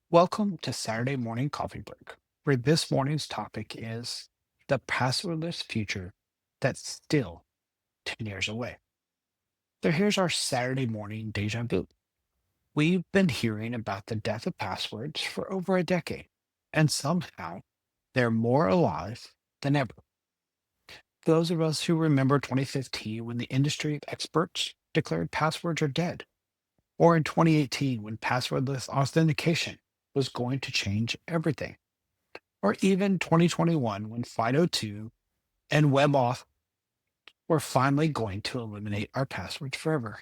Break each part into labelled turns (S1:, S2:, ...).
S1: Welcome to Saturday Morning Coffee Break, where this morning's topic is the passwordless future that's still 10 years away. So here's our Saturday morning deja vu. We've been hearing about the death of passwords for over a decade, and somehow they're more alive than ever. Those of us who remember 2015 when the industry experts declared passwords are dead, or in 2018 when passwordless authentication was going to change everything, or even 2021 when FIDO2 and WebAuth were finally going to eliminate our passwords forever.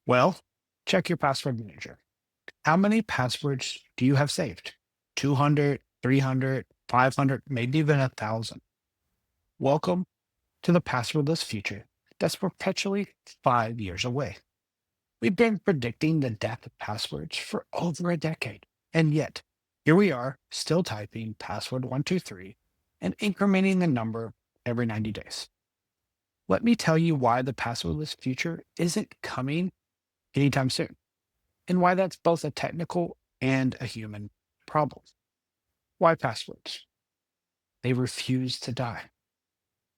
S1: Well, check your password manager. How many passwords do you have saved? 200, 300, 500, maybe even 1,000. Welcome to the passwordless future that's perpetually 5 years away. We've been predicting the death of passwords for over a decade, and yet here we are still typing password 123 and incrementing the number every 90 days. Let me tell you why the passwordless future isn't coming anytime soon, and why that's both a technical and a human problem. Why passwords? They refuse to die.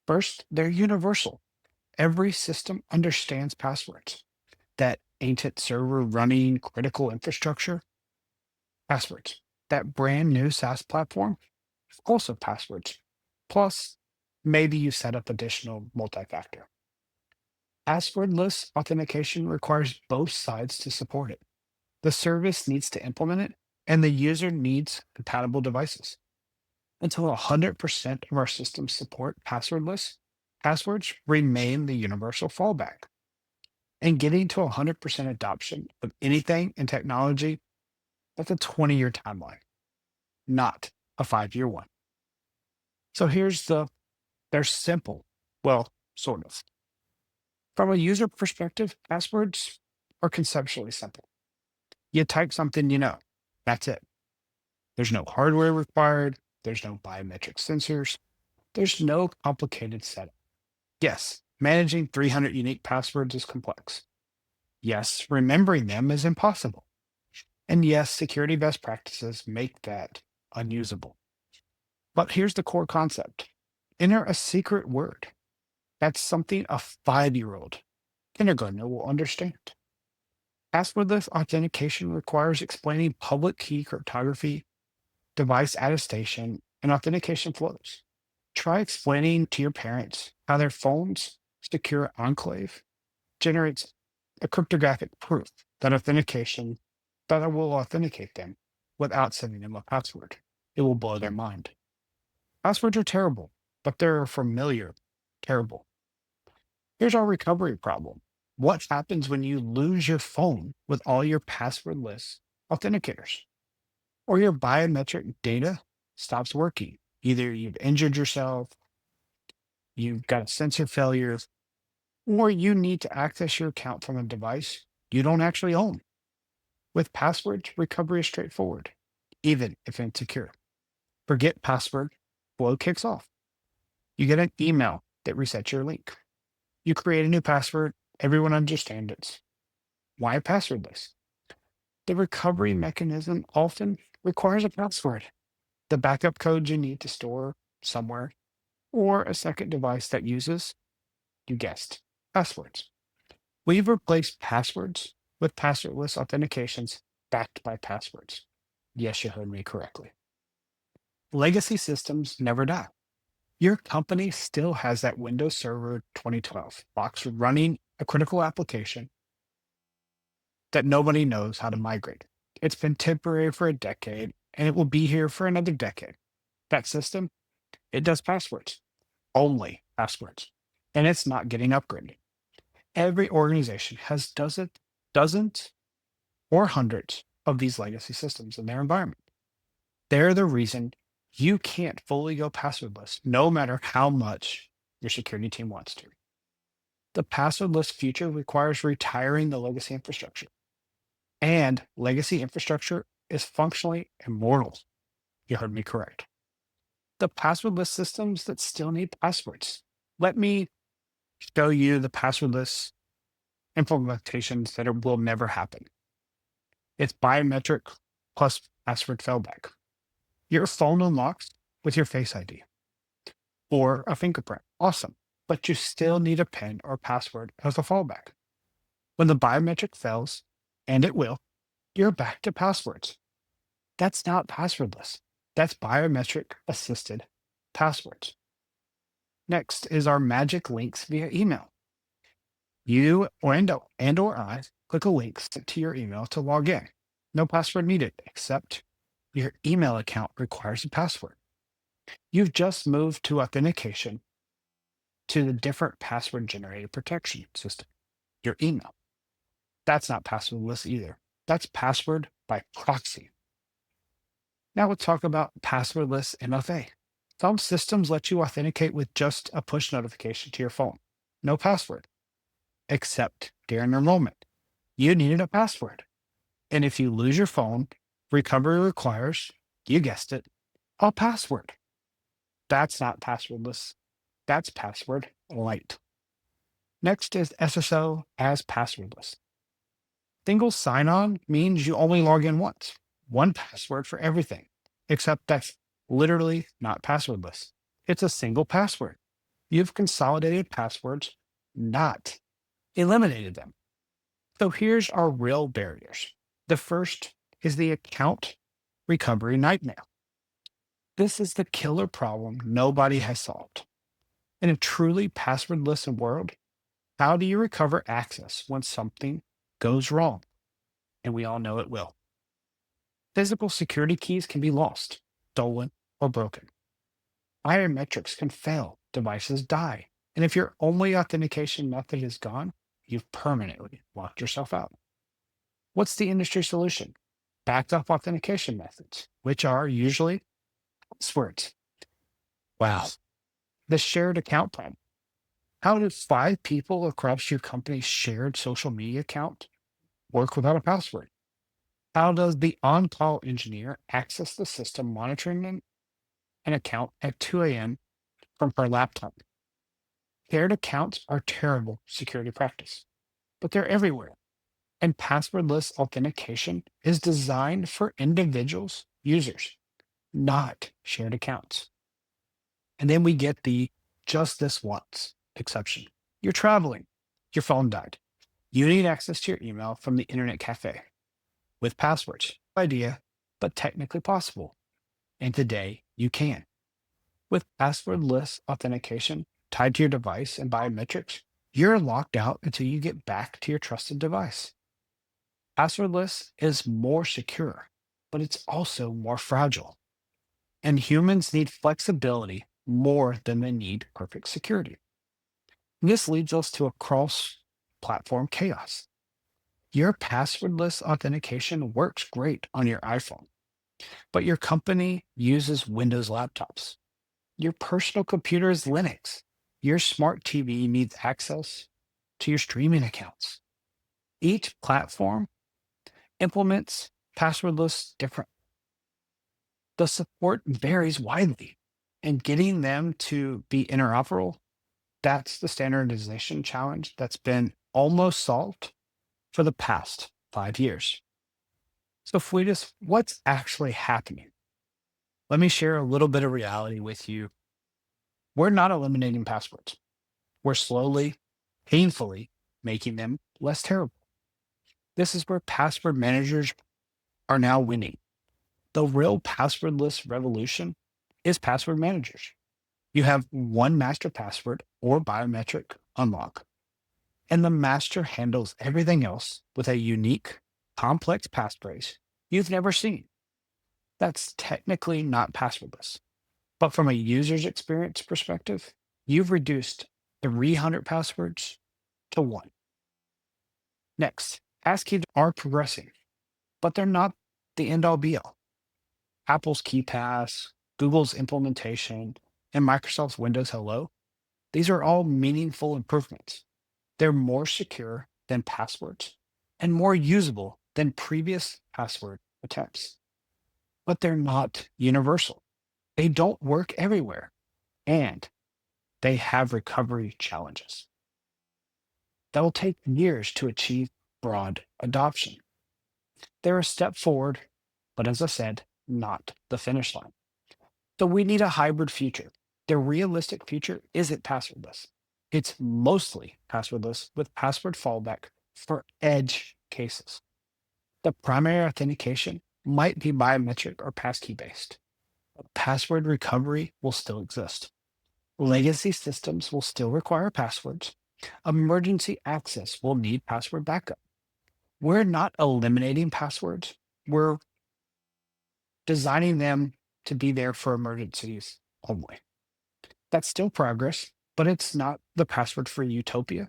S1: First, they're universal. Every system understands passwords. That ancient server running critical infrastructure, passwords. That brand new SaaS platform, also passwords. Plus, maybe you set up additional multi-factor. Passwordless authentication requires both sides to support it. The service needs to implement it, and the user needs compatible devices. Until 100% of our systems support passwordless, passwords remain the universal fallback. And getting to 100% adoption of anything in technology, that's a 20-year timeline, not a 5-year one. So they're simple. Well, sort of. From a user perspective, passwords are conceptually simple. You type something you know. That's it. There's no hardware required. There's no biometric sensors. There's no complicated setup. Yes, managing 300 unique passwords is complex. Yes, remembering them is impossible. And yes, security best practices make that unusable. But here's the core concept. Enter a secret word. That's something a 5-year-old kindergartner will understand. Passwordless authentication requires explaining public key cryptography, device attestation, and authentication flows. Try explaining to your parents how their phone's secure enclave generates a cryptographic proof that will authenticate them without sending them a password. It will blow their mind. Passwords are terrible, but they're familiar, terrible. Here's our recovery problem. What happens when you lose your phone with all your passwordless authenticators? Or your biometric data stops working? Either you've injured yourself, you've got a sensor failure, or you need to access your account from a device you don't actually own. With passwords, recovery is straightforward, even if insecure. Forget password, flow kicks off. You get an email that resets your link. You create a new password, everyone understands it. Why passwordless? The recovery mechanism often requires a password, the backup code you need to store somewhere, or a second device that uses, you guessed, passwords. We've replaced passwords with passwordless authentications backed by passwords. Yes, you heard me correctly. Legacy systems never die. Your company still has that Windows Server 2012 box running a critical application that nobody knows how to migrate. It's been temporary for a decade and it will be here for another decade. That system, it does passwords, only passwords, and it's not getting upgraded. Every organization has dozens or hundreds of these legacy systems in their environment. They're the reason you can't fully go passwordless, no matter how much your security team wants to. The passwordless future requires retiring the legacy infrastructure. And legacy infrastructure is functionally immortal. You heard me correct. The passwordless systems that still need passwords. Let me show you the passwordless implementations that will never happen. It's biometric plus password fallback. Your phone unlocks with your Face ID or a fingerprint. Awesome. But you still need a PIN or password as a fallback. When the biometric fails, and it will, you're back to passwords. That's not passwordless. That's biometric assisted passwords. Next is our magic links via email. You or I click a link sent to your email to log in. No password needed, except your email account requires a password. You've just moved to authentication to the different password generated protection system, your email. That's not passwordless either. That's password by proxy. Now let's talk about passwordless MFA. Some systems let you authenticate with just a push notification to your phone. No password, except during enrollment. You needed a password. And if you lose your phone, recovery requires, you guessed it, a password. That's not passwordless. That's password light. Next is SSO as passwordless. Single sign on means you only log in once, one password for everything, except that's literally not passwordless. It's a single password. You've consolidated passwords, not eliminated them. So here's our real barriers. The first is the account recovery nightmare. This is the killer problem nobody has solved. In a truly passwordless world, how do you recover access when something goes wrong? And we all know it will. Physical security keys can be lost, stolen, or broken. Biometrics can fail, devices die, and if your only authentication method is gone, you've permanently locked yourself out. What's the industry solution? Backed up authentication methods, which are usually passwords. Wow. The shared account plan. How do 5 people across your company's shared social media account work without a password? How does the on-call engineer access the system monitoring an account at 2 a.m. from her laptop? Shared accounts are terrible security practice, but they're everywhere. And passwordless authentication is designed for individuals, users, not shared accounts. And then we get the just this once exception. You're traveling, your phone died. You need access to your email from the internet cafe with passwords. Idea, but technically possible. And today you can. With passwordless authentication tied to your device and biometrics, you're locked out until you get back to your trusted device. Passwordless is more secure, but it's also more fragile. And humans need flexibility more than they need perfect security. This leads us to a cross platform chaos. Your passwordless authentication works great on your iPhone, but your company uses Windows laptops. Your personal computer is Linux. Your smart TV needs access to your streaming accounts. Each platform implements passwordless different. The support varies widely, and getting them to be interoperable, that's the standardization challenge that's been almost solved for the past 5 years. So, Fleetus, what's actually happening? Let me share a little bit of reality with you. We're not eliminating passwords. We're slowly, painfully making them less terrible. This is where password managers are now winning. The real passwordless revolution is password managers. You have one master password or biometric unlock, and the master handles everything else with a unique, complex passphrase you've never seen. That's technically not passwordless. But from a user's experience perspective, you've reduced 300 passwords to one. Next, passkeys are progressing, but they're not the end all be all. Apple's KeyPass, Google's implementation, and Microsoft's Windows Hello, these are all meaningful improvements. They're more secure than passwords and more usable than previous password attempts. But they're not universal. They don't work everywhere, and they have recovery challenges that will take years to achieve broad adoption. They're a step forward, but as I said, not the finish line. So we need a hybrid future. The realistic future isn't passwordless. It's mostly passwordless with password fallback for edge cases. The primary authentication might be biometric or passkey based, but password recovery will still exist. Legacy systems will still require passwords. Emergency access will need password backup. We're not eliminating passwords, we're designing them to be there for emergencies only. That's still progress, but it's not the password free utopia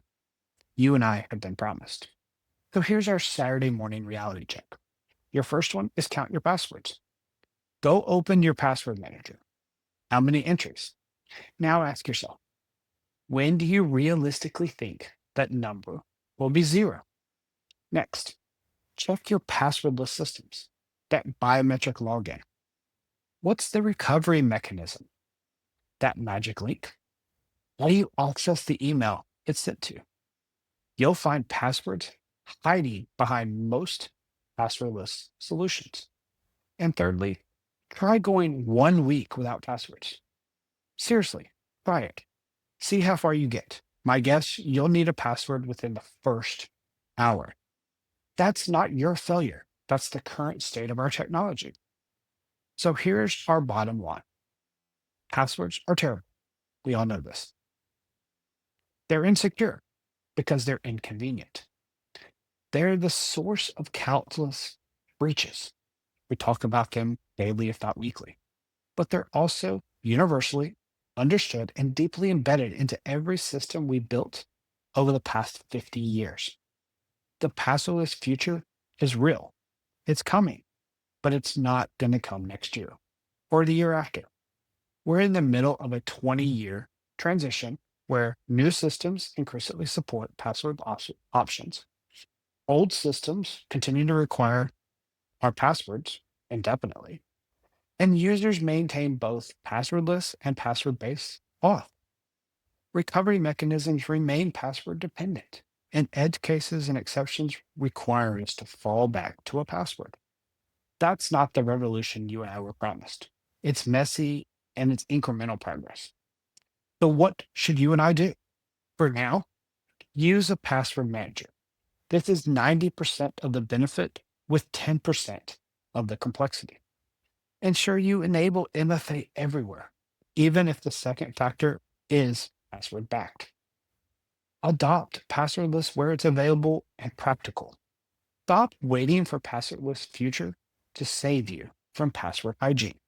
S1: you and I have been promised. So here's our Saturday morning reality check. Your first one is count your passwords. Go open your password manager. How many entries? Now ask yourself, when do you realistically think that number will be zero? Next, check your passwordless systems, that biometric login. What's the recovery mechanism? That magic link? How do you access the email it's sent to? You'll find passwords hiding behind most passwordless solutions. And thirdly, try going 1 week without passwords. Seriously, try it. See how far you get. My guess, you'll need a password within the first hour. That's not your failure. That's the current state of our technology. So here's our bottom line. Passwords are terrible. We all know this. They're insecure because they're inconvenient. They're the source of countless breaches. We talk about them daily, if not weekly. But they're also universally understood and deeply embedded into every system we built over the past 50 years. The passwordless future is real. It's coming, but it's not going to come next year or the year after. We're in the middle of a 20-year transition where new systems increasingly support password options. Old systems continue to require our passwords indefinitely, and users maintain both passwordless and password based auth. Recovery mechanisms remain password dependent, and edge cases and exceptions require us to fall back to a password. That's not the revolution you and I were promised. It's messy and it's incremental progress. So, what should you and I do? For now, use a password manager. This is 90% of the benefit with 10% of the complexity. Ensure you enable MFA everywhere, even if the second factor is password backed. Adopt passwordless where it's available and practical. Stop waiting for passwordless future to save you from password hygiene.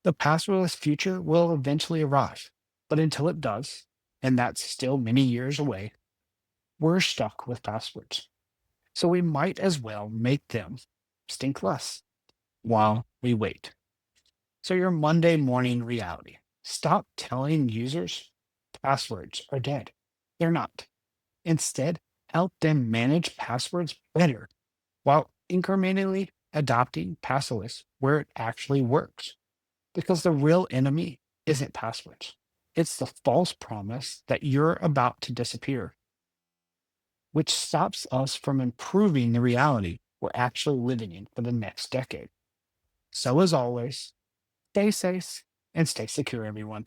S1: The passwordless future will eventually arrive, but until it does, and that's still many years away, we're stuck with passwords. So we might as well make them stink less while we wait. So, your Monday morning reality: stop telling users passwords are dead. They're not. Instead, help them manage passwords better while incrementally adopting passwordless where it actually works. Because the real enemy isn't passwords, it's the false promise that you're about to disappear, which stops us from improving the reality we're actually living in for the next decade. So, as always, stay safe and stay secure, everyone.